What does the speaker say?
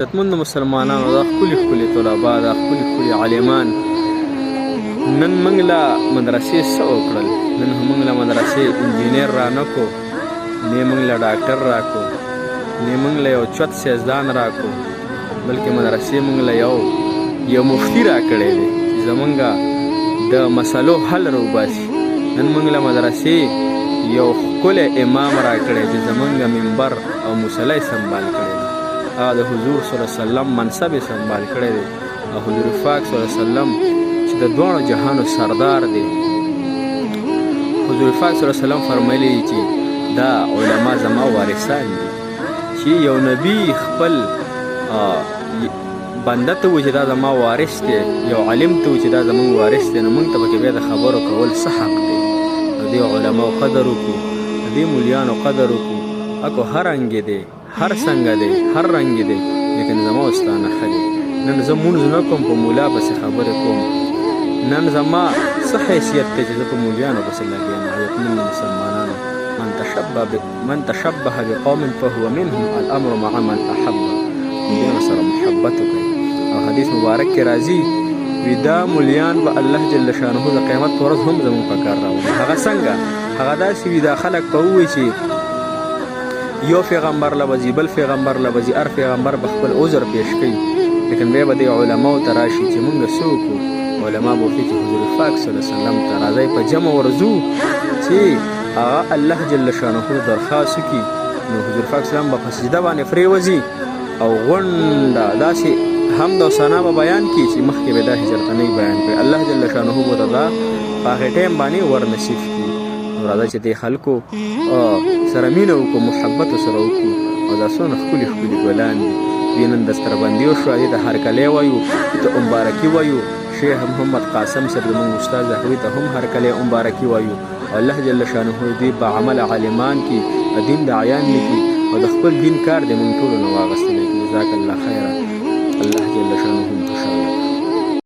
عزتمند مسلمانانو دا ښکلي طلبا دا ښکلي عالمان نن موږ له مدرسې څه وکړل؟ نن موږ له مدرسې انجینر را نه کو، نه موږ له ډاکټر را کو، نه موږ له یو چوت سیزدان را کو، بلکې مدرسې موږ له یو مفتي را کړی دی چې زموږ د مسلو حل راوباسي. نن موږ له مدرسې یو ښکلی امام را کړی چې زموږ منبر او مصلی سنبال کړی دی. د حضور صلی الله علیه وسلم منصب یې سنبال کړی دی او حضور پاک صلی الله علیه وسلم چې د دواړو جهانو سردار دی. حضور پاک صلی الله علیه وسلم فرمایلی دی چې دا علما زما وارثان دي. چې یو نبی خپل بنده ته و چې دا زما وارث دی، یو عالم ته و چې دا زموږ وارث دی، نو موږ ته پکې بیا د خبرو کول څه حق دی؟ د دې علماو قدر وکړو، د دې مولیانو قدر وکړو. اکو هر رنګ دی، هر څنګه دی، هر رنګ دی، لیکن زما او ستا نه ښه دی. نن زه مونځ نه کوم، په مولا پسې خبرې کوم. نن زما څه حیثیت دی چې زه په مولیانو پسې لګیم؟ عزتمند مسلمانانو، من تشبه بقوم فهو منهم، الامر مع من احب. مولیانو سره محبت وکړئ. او حدیث مبارک کې راځي وي دا مولیان به الله جل شانه د قیامت په ورځ هم زموږ په کار راولي. هغه څنګه؟ هغه داسې وي دا خلک به ووایي چې یو پیغمبر لوځي، بل پیغمبر لوځي، هر پیغمبر به خپل عذر پیش کوي، لیکن بیا به د علماو ته راشي چې موږ څه وکړو. علما به وکړي چې حضور پاک صلی الله علیه وسلم ته راځئ په جمع ورځو چې هغه الله جل شانه درخواست وکړي. نو حضور پاک صلی الله علیه وسلم به په سجده باندې پرېوځي او غونډه داسې حمد او ثنا به بیان کړي چې مخکې به دا هجرتنۍ بیان کړي. الله جل شانه به ته دا په هغې ټایم باندې ورنصیب کړي. راځه چې دې خلکو سره مینه وکړو، محبت سره وکړو. او دا څونه ښکلي ګلان دي. دوی نن دستربندي وشوه، دې ته هرکلی وایو، دې ته مبارکي وایو. شیخ محمد قاسم صاحب زموږ استاد هغوی ته هم هرکلی مبارکي وایو. او الله جل شانه دوی با عمل عالمان کي، دین د عیان لیکي او د خپل دین کار دې موږ ټولو نه واغستلی. جزاک الله خیره. الله جل شانه خوشحاله